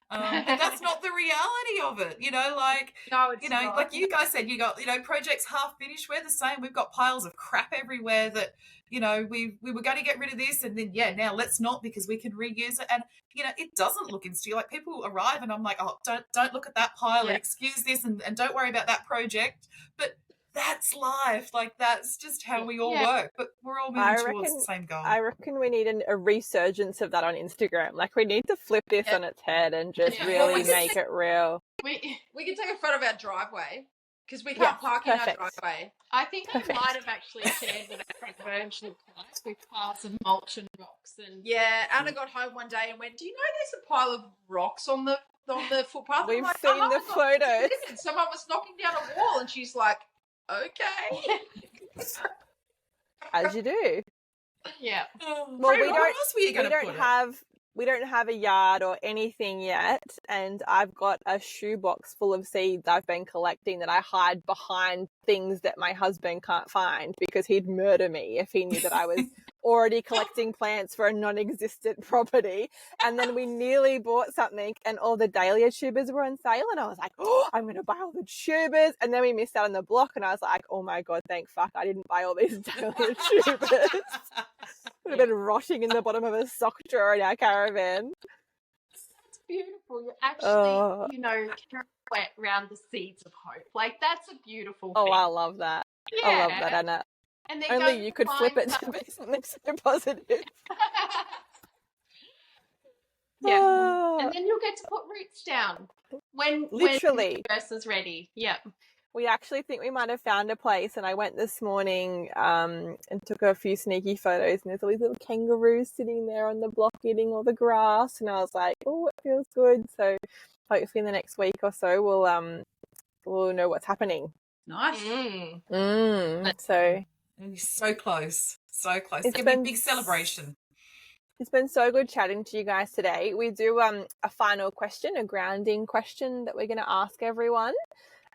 S1: But that's not the reality of it, like,
S4: no, it's not.
S1: Like you guys said, you got, projects half finished. We're the same. We've got piles of crap everywhere that, we were going to get rid of this. And then, now let's not, because we can reuse it. And, it doesn't look Insta. Like, people arrive and I'm like, oh, don't look at that pile and excuse this and don't worry about that project. But that's life. Like, that's just how we all work. But we're all moving towards the same goal.
S3: I reckon we need a resurgence of that on Instagram. Like, we need to flip this on its head and just really make it real.
S4: We can take a photo of our driveway, because we can't park in our driveway.
S2: I think I might have actually shared that our front version with piles of mulch and rocks. And
S4: Anna got home one day and went, "Do you know there's a pile of rocks on the footpath?"
S3: We've seen the photos.
S4: Someone was knocking down a wall, and she's like, "Okay."
S3: As you do.
S2: Yeah.
S3: Well, we don't have a yard or anything yet, and I've got a shoebox full of seeds I've been collecting that I hide behind things that my husband can't find, because he'd murder me if he knew that I was already collecting plants for a non-existent property. And then we nearly bought something and all the dahlia tubers were on sale, and I was like, oh, I'm going to buy all the tubers. And then we missed out on the block, and I was like, oh my God, thank fuck I didn't buy all these dahlia tubers. Would have been rotting in the bottom of a sock drawer in our caravan.
S2: That's beautiful. You're actually, wet around the seeds of hope. Like, that's a beautiful thing.
S3: Oh, I love that.
S2: Yeah.
S3: I love that, Anna.
S2: And
S3: only you could flip it to be something so positive.
S2: And then you'll get to put roots down when the dress is ready. Yeah.
S3: We actually think we might have found a place, and I went this morning and took a few sneaky photos, and there's all these little kangaroos sitting there on the block eating all the grass, and I was like, oh, it feels good. So hopefully in the next week or so we'll know what's happening.
S4: Nice.
S1: So close. It's going to be a big celebration.
S3: It's been so good chatting to you guys today. We do a final question, a grounding question that we're going to ask everyone.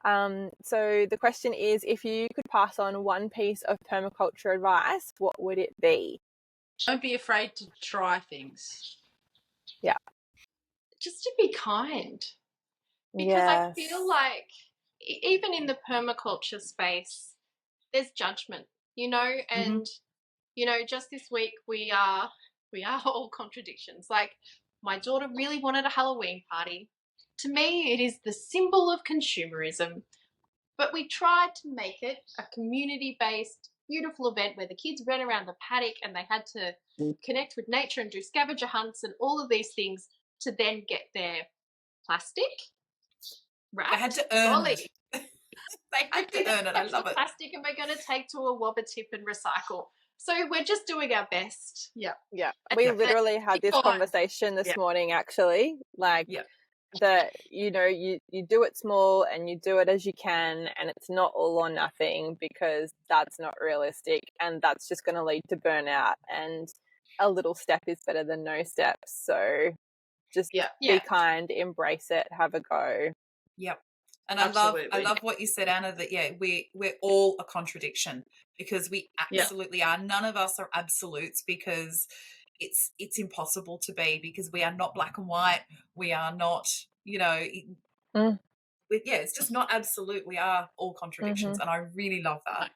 S3: So the question is, if you could pass on one piece of permaculture advice, what would it be?
S4: Don't be afraid to try things.
S3: Yeah.
S2: Just to be kind. Because I feel like even in the permaculture space, there's judgment, and, just this week we are all contradictions. Like, My daughter really wanted a Halloween party. To me, it is the symbol of consumerism. But we tried to make it a community-based, beautiful event where the kids ran around the paddock and they had to connect with nature and do scavenger hunts and all of these things to then get their plastic wrapped.
S1: They had to earn
S2: lolly.
S1: it. They had to earn it. I love it.
S2: Plastic, and we're going to take to a wobber tip and recycle. So we're just doing our best.
S4: Yeah.
S3: Yeah. We literally had this conversation this morning, actually. Like, that, you know, you do it small and you do it as you can, and it's not all or nothing, because that's not realistic and that's just going to lead to burnout, and a little step is better than no steps. So just be kind, embrace it, have a go.
S1: Yep. And I love what you said, Anna, that we're all a contradiction, because we absolutely are. None of us are absolutes, because it's impossible to be, because we are not black and white. We are not, you know, it's just not absolute. We are all contradictions, and I really love that.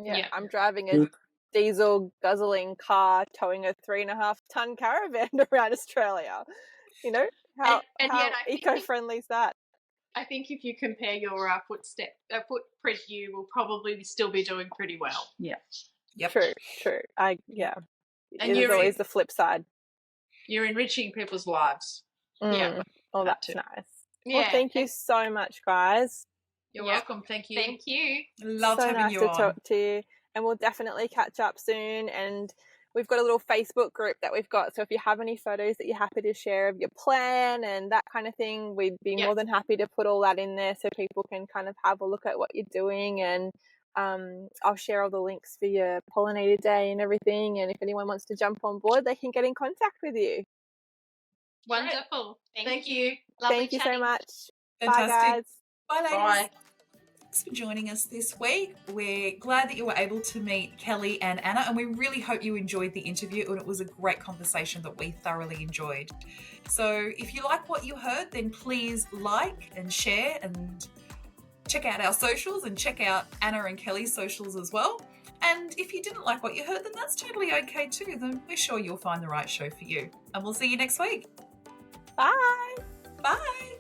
S3: Yeah. I'm driving a diesel guzzling car towing a 3.5-ton caravan around Australia. You know, how eco-friendly is that?
S2: I think if you compare your footprint, you will probably still be doing pretty well.
S4: Yeah.
S1: Yep.
S3: True. And there's always the flip side.
S4: You're enriching people's lives.
S3: Yeah. Oh, that's nice.
S2: Yeah.
S3: Well, thank you so much, guys.
S4: You're welcome. Thank you.
S2: Thank you.
S1: Loved having you on.
S3: So nice to talk to you. And we'll definitely catch up soon. And we've got a little Facebook group that we've got. So if you have any photos that you're happy to share of your plan and that kind of thing, we'd be more than happy to put all that in there so people can kind of have a look at what you're doing. And I'll share all the links for your pollinator day and everything. And if anyone wants to jump on board, they can get in contact with you.
S2: Wonderful. Thank you.
S3: Thank you so much.
S1: Fantastic.
S3: Bye, guys.
S1: Bye, ladies.
S4: Bye.
S1: Thanks for joining us this week. We're glad that you were able to meet Kelly and Anna, and we really hope you enjoyed the interview, and it was a great conversation that we thoroughly enjoyed. So if you like what you heard, then please like and share, and check out our socials, and check out Anna and Kelly's socials as well. And if you didn't like what you heard, then that's totally okay too. Then we're sure you'll find the right show for you. And we'll see you next week.
S3: Bye.
S1: Bye.